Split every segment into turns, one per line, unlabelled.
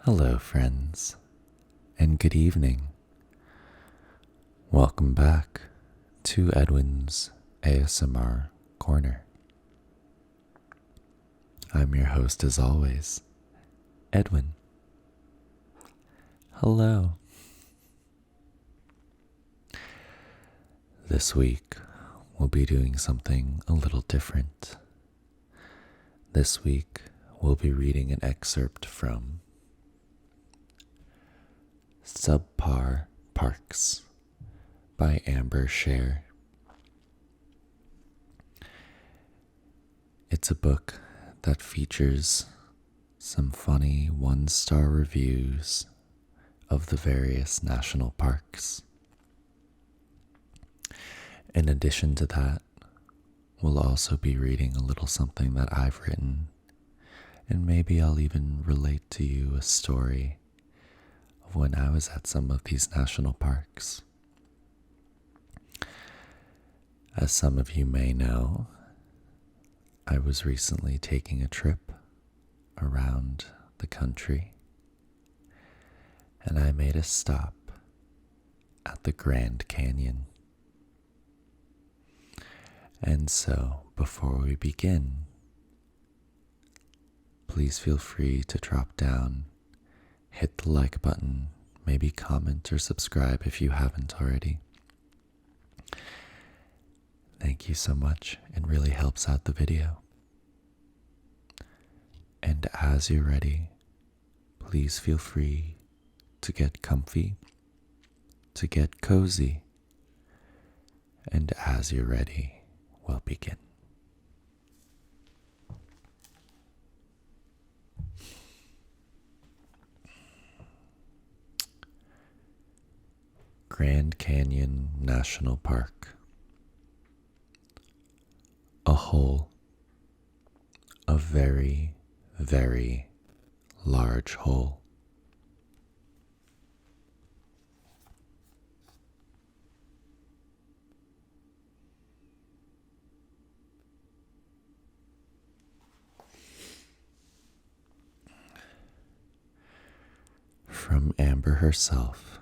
Hello, friends, and good evening. Welcome back to Edwin's ASMR Corner. I'm your host, as always, Edwin. Hello. This week, we'll be doing something a little different. This week, we'll be reading an excerpt from Subpar Parks by Amber Scher. It's a book that features some funny one-star reviews of the various national parks. In addition to that, we'll also be reading a little something that I've written, and maybe I'll even relate to you a story of when I was at some of these national parks. As some of you may know, I was recently taking a trip around the country, and I made a stop at the Grand Canyon. And so, before we begin, please feel free to drop down, hit the like button, maybe comment or subscribe if you haven't already. Thank you so much. It really helps out the video. And as you're ready, please feel free to get comfy, to get cozy. And as you're ready, we'll begin. Grand Canyon National Park. A hole. A very, very large hole. From Amber herself.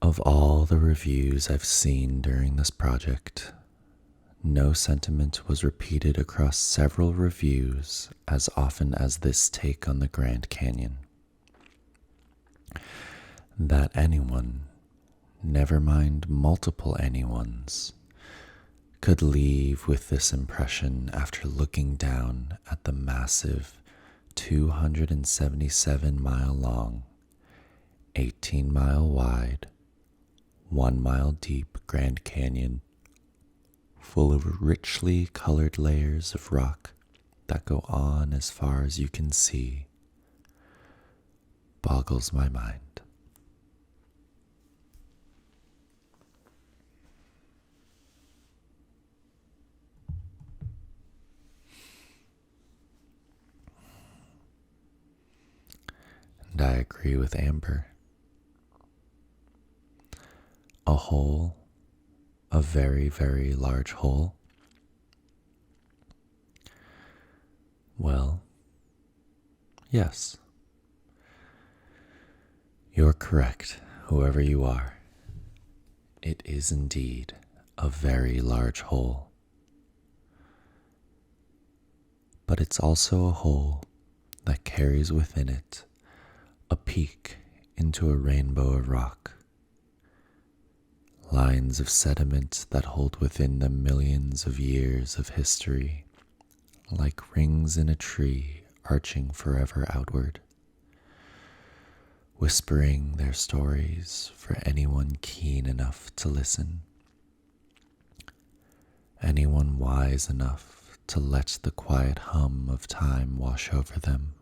Of all the reviews I've seen during this project, no sentiment was repeated across several reviews as often as this take on the Grand Canyon. That anyone, never mind multiple anyones, could leave with this impression after looking down at the massive 277-mile long, 18-mile wide, 1 mile deep Grand Canyon, full of richly colored layers of rock that go on as far as you can see, boggles my mind. And I agree with Amber. A hole, a very, very large hole. Well, yes. You're correct, whoever you are. It is indeed a very large hole. But it's also a hole that carries within it a peak into a rainbow of rock. Lines of sediment that hold within them millions of years of history, like rings in a tree arching forever outward, whispering their stories for anyone keen enough to listen, anyone wise enough to let the quiet hum of time wash over them.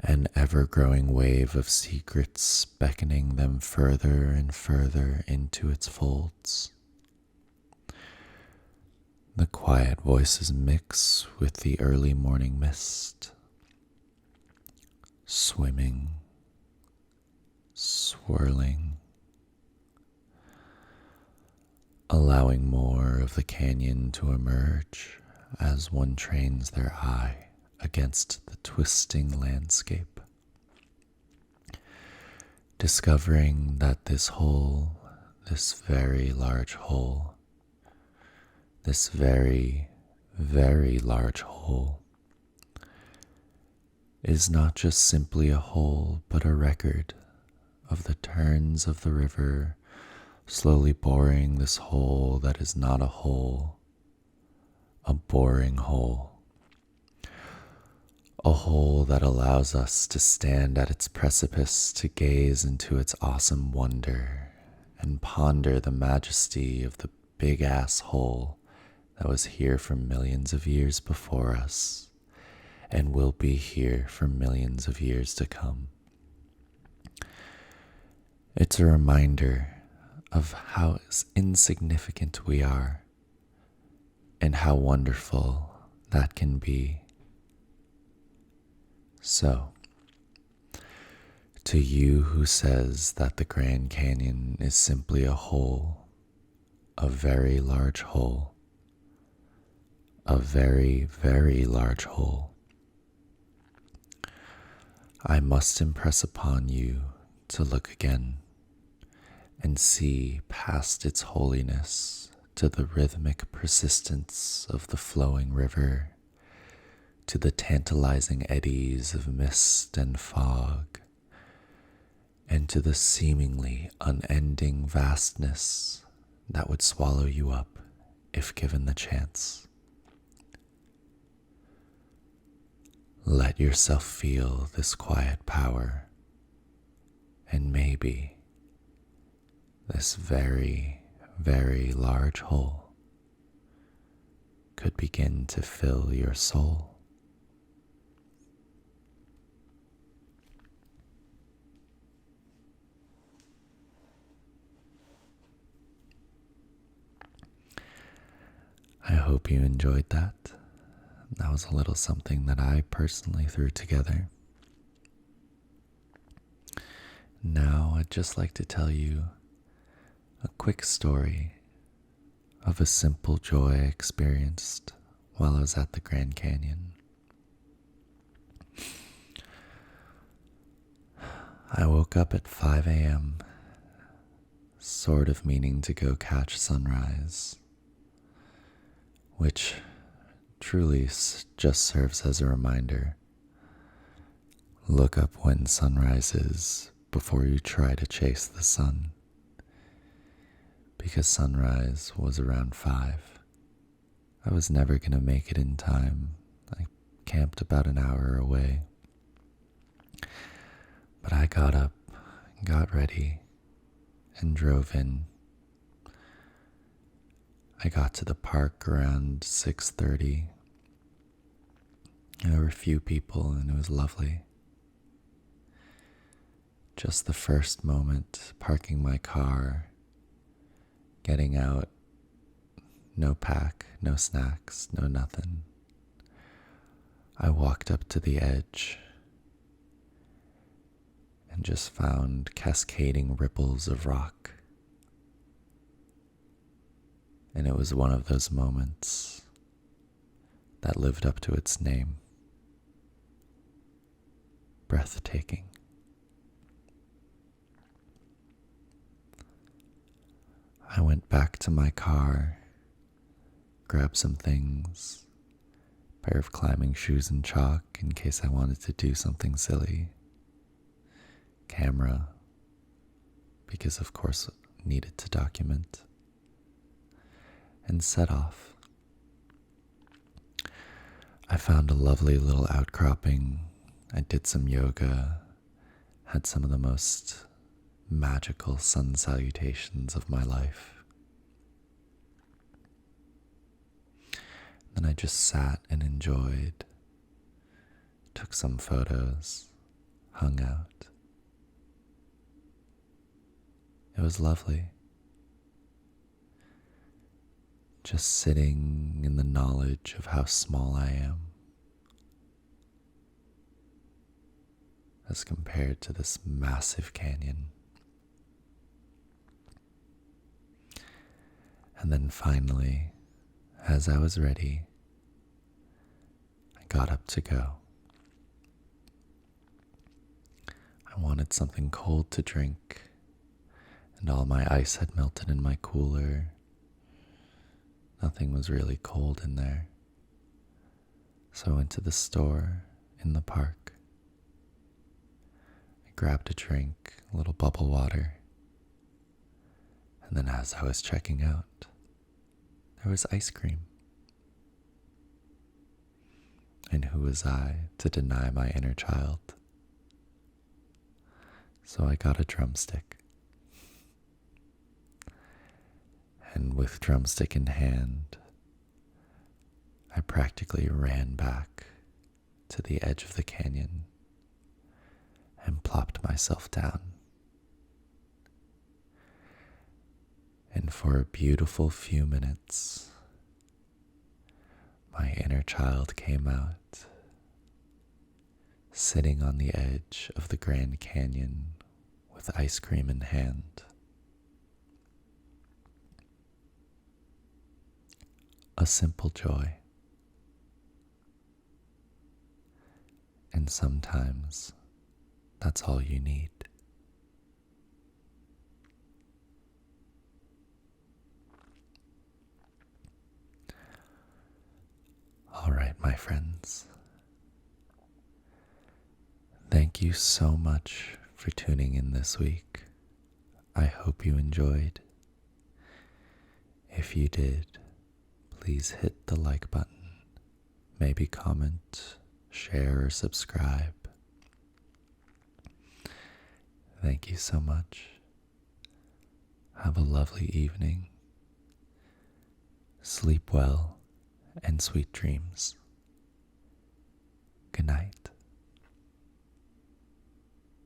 An ever-growing wave of secrets beckoning them further and further into its folds. The quiet voices mix with the early morning mist, swimming, swirling, allowing more of the canyon to emerge as one trains their eye against the twisting landscape, discovering that this hole, this very large hole, this very, very large hole, is not just simply a hole, but a record of the turns of the river slowly boring this hole that is not a hole, a boring hole. A hole that allows us to stand at its precipice to gaze into its awesome wonder and ponder the majesty of the big-ass hole that was here for millions of years before us and will be here for millions of years to come. It's a reminder of how insignificant we are and how wonderful that can be. So, to you who says that the Grand Canyon is simply a hole, a very large hole, a very, very large hole, I must impress upon you to look again and see past its holiness to the rhythmic persistence of the flowing river, to the tantalizing eddies of mist and fog, and to the seemingly unending vastness that would swallow you up if given the chance. Let yourself feel this quiet power, and maybe this very, very large hole could begin to fill your soul. I hope you enjoyed that. That was a little something that I personally threw together. Now I'd just like to tell you a quick story of a simple joy I experienced while I was at the Grand Canyon. I woke up at 5 a.m., sort of meaning to go catch sunrise, which truly just serves as a reminder. Look up when sunrise is before you try to chase the sun, because sunrise was around 5. I was never going to make it in time. I camped about an hour away. But I got up, got ready, and drove in. I got to the park around 6:30. There were a few people and it was lovely. Just the first moment, parking my car, getting out, no pack, no snacks, no nothing. I walked up to the edge and just found cascading ripples of rock. And it was one of those moments that lived up to its name. Breathtaking. I went back to my car, grabbed some things, a pair of climbing shoes and chalk in case I wanted to do something silly, camera, because of course needed to document, and set off. I found a lovely little outcropping. I did some yoga, had some of the most magical sun salutations of my life. Then I just sat and enjoyed, took some photos, hung out. It was lovely. Just sitting in the knowledge of how small I am as compared to this massive canyon. And then finally, as I was ready, I got up to go. I wanted something cold to drink, and all my ice had melted in my cooler. Nothing was really cold in there. So I went to the store in the park. I grabbed a drink, a little bubble water, and then as I was checking out, there was ice cream. And who was I to deny my inner child? So I got a drumstick. And with drumstick in hand, I practically ran back to the edge of the canyon and plopped myself down. And for a beautiful few minutes, my inner child came out, sitting on the edge of the Grand Canyon with ice cream in hand. A simple joy. And sometimes that's all you need. All right, my friends. Thank you so much for tuning in this week. I hope you enjoyed. If you did, please hit the like button, maybe comment, share, or subscribe. Thank you so much. Have a lovely evening. Sleep well and sweet dreams. Good night.